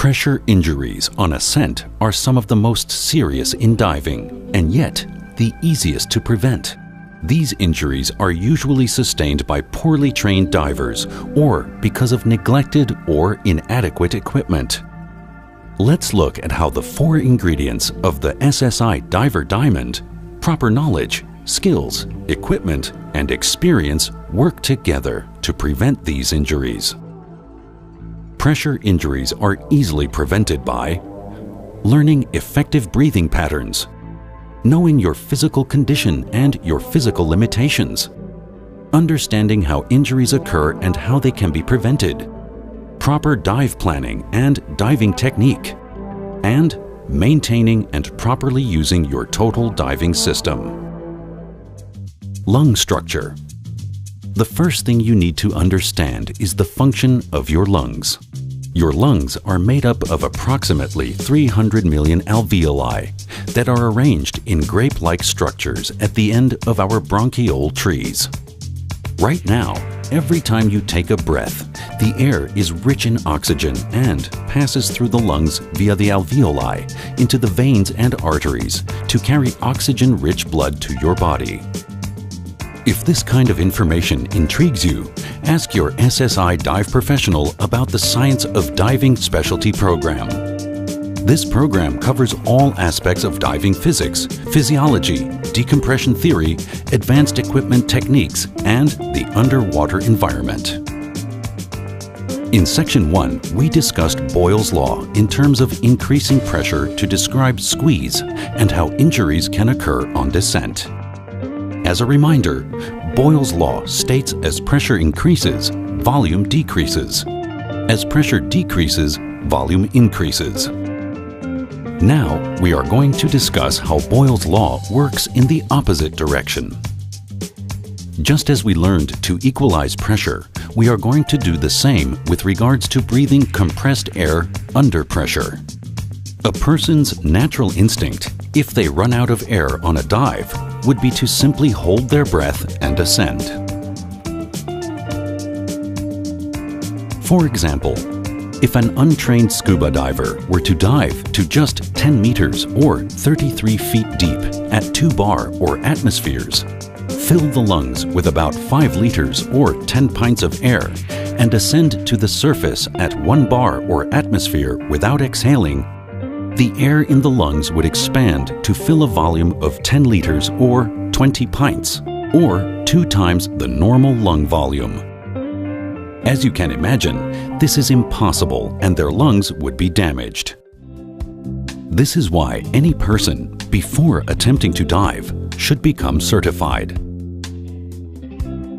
Pressure injuries on ascent are some of the most serious in diving, and yet the easiest to prevent. These injuries are usually sustained by poorly trained divers or because of neglected or inadequate equipment. Let's look at how the 4 ingredients of the SSI Diver Diamond, proper knowledge, skills, equipment, and experience work together to prevent these injuries. Pressure injuries are easily prevented by learning effective breathing patterns, knowing your physical condition and your physical limitations, understanding how injuries occur and how they can be prevented, proper dive planning and diving technique, and maintaining and properly using your total diving system. Lung structure. The first thing you need to understand is the function of your lungs. Your lungs are made up of approximately 300 million alveoli that are arranged in grape-like structures at the end of our bronchiole trees. Right now, every time you take a breath, the air is rich in oxygen and passes through the lungs via the alveoli into the veins and arteries to carry oxygen-rich blood to your body. If this kind of information intrigues you, ask your SSI dive professional about the Science of Diving Specialty Program. This program covers all aspects of diving physics, physiology, decompression theory, advanced equipment techniques, and the underwater environment. In Section 1, we discussed Boyle's Law in terms of increasing pressure to describe squeeze and how injuries can occur on descent. As a reminder, Boyle's Law states as pressure increases, volume decreases. As pressure decreases, volume increases. Now, we are going to discuss how Boyle's Law works in the opposite direction. Just as we learned to equalize pressure, we are going to do the same with regards to breathing compressed air under pressure. A person's natural instinct, if they run out of air on a dive, would be to simply hold their breath and ascend. For example, if an untrained scuba diver were to dive to just 10 meters or 33 feet deep at 2 bar or atmospheres, fill the lungs with about 5 liters or 10 pints of air, and ascend to the surface at 1 bar or atmosphere without exhaling, the air in the lungs would expand to fill a volume of 10 liters or 20 pints, or 2 times the normal lung volume. As you can imagine, this is impossible and their lungs would be damaged. This is why any person, before attempting to dive, should become certified.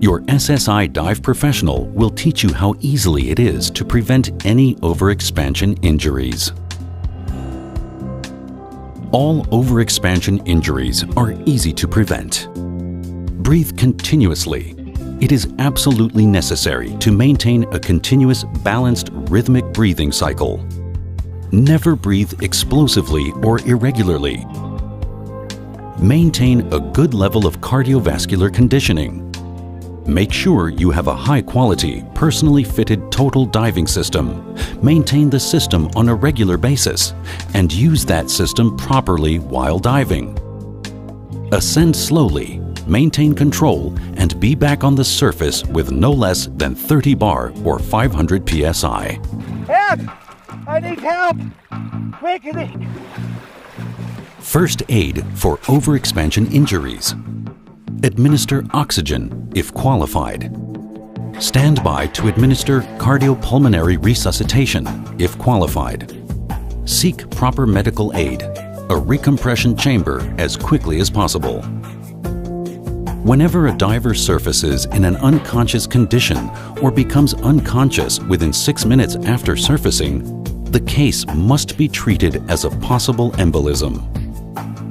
Your SSI dive professional will teach you how easily it is to prevent any overexpansion injuries. All overexpansion injuries are easy to prevent. Breathe continuously. It is absolutely necessary to maintain a continuous, balanced, rhythmic breathing cycle. Never breathe explosively or irregularly. Maintain a good level of cardiovascular conditioning. Make sure you have a high-quality, personally fitted total diving system. Maintain the system on a regular basis and use that system properly while diving. Ascend slowly, maintain control, and be back on the surface with no less than 30 bar or 500 psi. Help! I need help! Quickly! First aid for overexpansion injuries. Administer oxygen if qualified. Stand by to administer cardiopulmonary resuscitation if qualified. Seek proper medical aid, a recompression chamber as quickly as possible. Whenever a diver surfaces in an unconscious condition or becomes unconscious within 6 minutes after surfacing, the case must be treated as a possible embolism.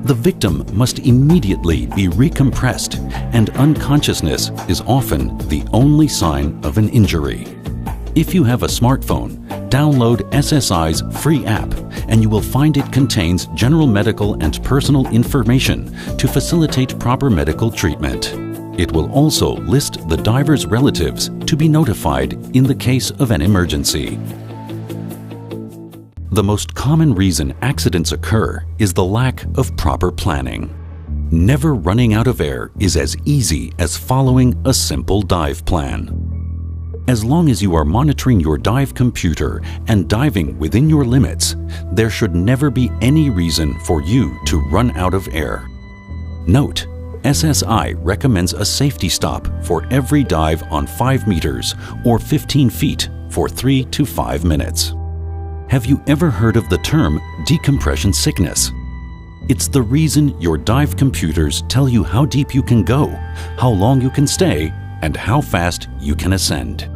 The victim must immediately be recompressed, and unconsciousness is often the only sign of an injury. If you have a smartphone, download SSI's free app and you will find it contains general medical and personal information to facilitate proper medical treatment. It will also list the diver's relatives to be notified in the case of an emergency. The most common reason accidents occur is the lack of proper planning. Never running out of air is as easy as following a simple dive plan. As long as you are monitoring your dive computer and diving within your limits, there should never be any reason for you to run out of air. Note: SSI recommends a safety stop for every dive on 5 meters or 15 feet for 3 to 5 minutes. Have you ever heard of the term decompression sickness? It's the reason your dive computers tell you how deep you can go, how long you can stay, and how fast you can ascend.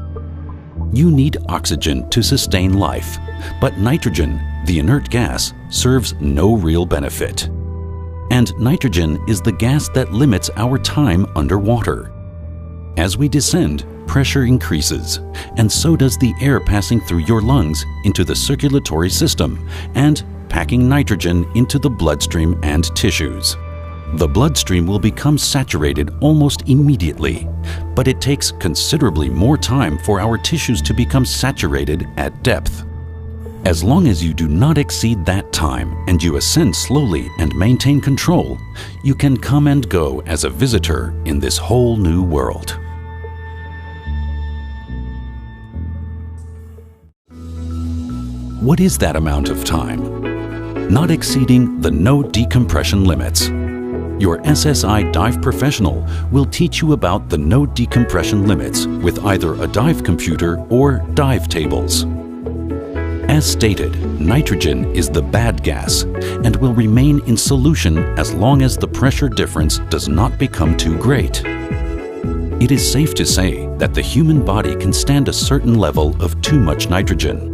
You need oxygen to sustain life, but nitrogen, the inert gas, serves no real benefit. And nitrogen is the gas that limits our time underwater. As we descend, pressure increases, and so does the air passing through your lungs into the circulatory system and packing nitrogen into the bloodstream and tissues. The bloodstream will become saturated almost immediately, but it takes considerably more time for our tissues to become saturated at depth. As long as you do not exceed that time and you ascend slowly and maintain control, you can come and go as a visitor in this whole new world. What is that amount of time? Not exceeding the no decompression limits. Your SSI dive professional will teach you about the no decompression limits with either a dive computer or dive tables. As stated, nitrogen is the bad gas and will remain in solution as long as the pressure difference does not become too great. It is safe to say that the human body can stand a certain level of too much nitrogen.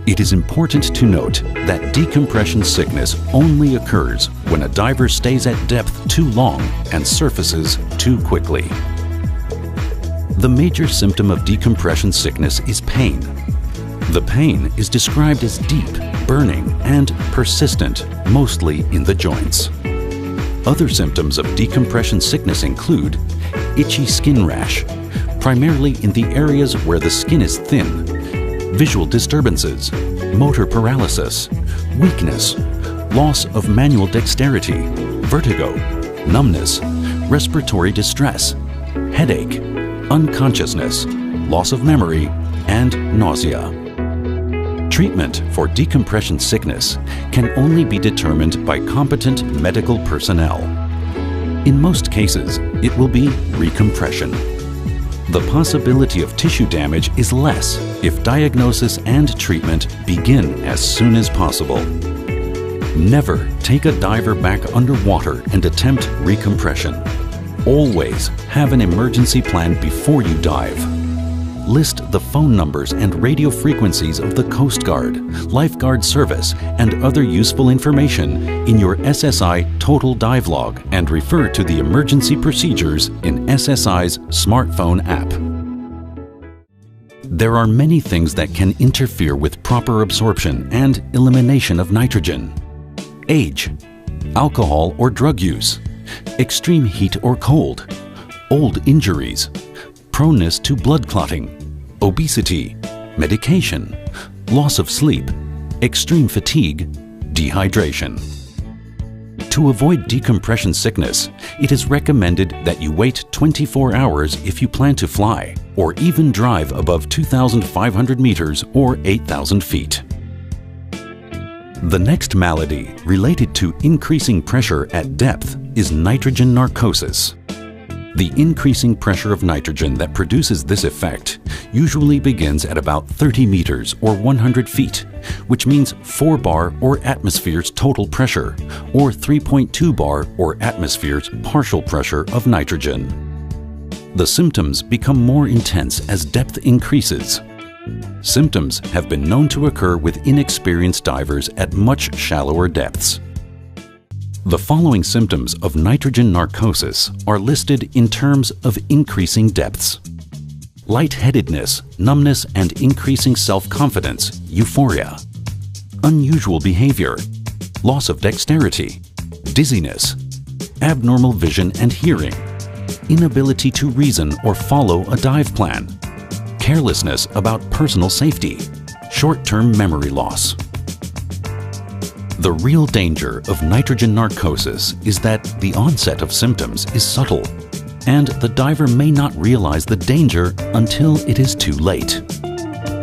It is important to note that decompression sickness only occurs when a diver stays at depth too long and surfaces too quickly. The major symptom of decompression sickness is pain. The pain is described as deep, burning, and persistent, mostly in the joints. Other symptoms of decompression sickness include itchy skin rash, primarily in the areas where the skin is thin, visual disturbances, motor paralysis, weakness, loss of manual dexterity, vertigo, numbness, respiratory distress, headache, unconsciousness, loss of memory, and nausea. Treatment for decompression sickness can only be determined by competent medical personnel. In most cases, it will be recompression. The possibility of tissue damage is less if diagnosis and treatment begin as soon as possible. Never take a diver back underwater and attempt recompression. Always have an emergency plan before you dive. List the phone numbers and radio frequencies of the Coast Guard, Lifeguard Service, and other useful information in your SSI Total Dive Log and refer to the emergency procedures in SSI's smartphone app. There are many things that can interfere with proper absorption and elimination of nitrogen. Age, alcohol or drug use, extreme heat or cold, old injuries, proneness to blood clotting, obesity, medication, loss of sleep, extreme fatigue, dehydration. To avoid decompression sickness, it is recommended that you wait 24 hours if you plan to fly, or even drive above 2,500 meters or 8,000 feet. The next malady related to increasing pressure at depth is nitrogen narcosis. The increasing pressure of nitrogen that produces this effect usually begins at about 30 meters or 100 feet, which means 4 bar or atmosphere's total pressure, or 3.2 bar or atmosphere's partial pressure of nitrogen. The symptoms become more intense as depth increases. Symptoms have been known to occur with inexperienced divers at much shallower depths. The following symptoms of nitrogen narcosis are listed in terms of increasing depths: lightheadedness, numbness, and increasing self-confidence, euphoria; unusual behavior, loss of dexterity, dizziness, abnormal vision and hearing, inability to reason or follow a dive plan, carelessness about personal safety, short-term memory loss. The real danger of nitrogen narcosis is that the onset of symptoms is subtle, and the diver may not realize the danger until it is too late.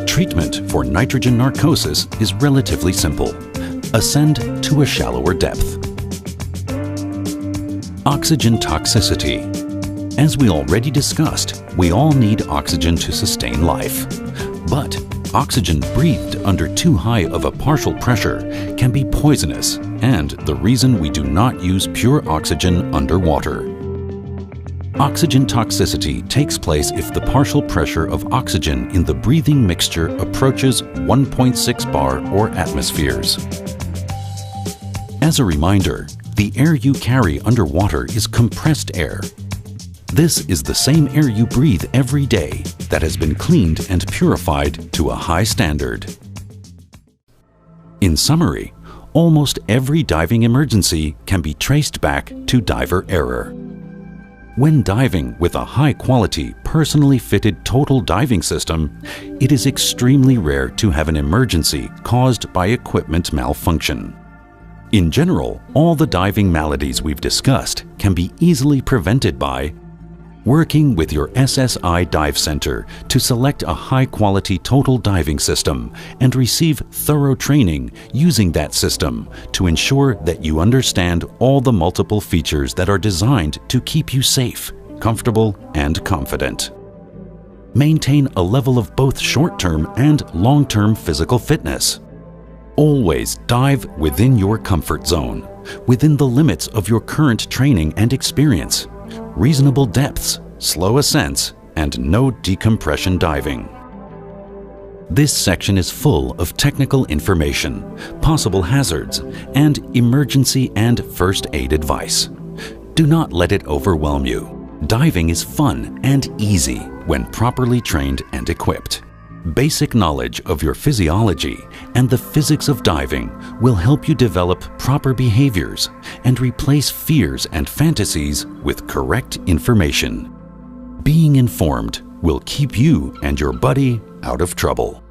Treatment for nitrogen narcosis is relatively simple. Ascend to a shallower depth. Oxygen toxicity. As we already discussed, we all need oxygen to sustain life. But oxygen breathed under too high of a partial pressure can be poisonous and the reason we do not use pure oxygen underwater. Oxygen toxicity takes place if the partial pressure of oxygen in the breathing mixture approaches 1.6 bar or atmospheres. As a reminder, the air you carry underwater is compressed air. This is the same air you breathe every day that has been cleaned and purified to a high standard. In summary, almost every diving emergency can be traced back to diver error. When diving with a high-quality, personally fitted total diving system, it is extremely rare to have an emergency caused by equipment malfunction. In general, all the diving maladies we've discussed can be easily prevented by working with your SSI Dive Center to select a high-quality total diving system and receive thorough training using that system to ensure that you understand all the multiple features that are designed to keep you safe, comfortable, and confident. Maintain a level of both short-term and long-term physical fitness. Always dive within your comfort zone, within the limits of your current training and experience. Reasonable depths, slow ascents, and no decompression diving. This section is full of technical information, possible hazards, and emergency and first aid advice. Do not let it overwhelm you. Diving is fun and easy when properly trained and equipped. Basic knowledge of your physiology and the physics of diving will help you develop proper behaviors and replace fears and fantasies with correct information. Being informed will keep you and your buddy out of trouble.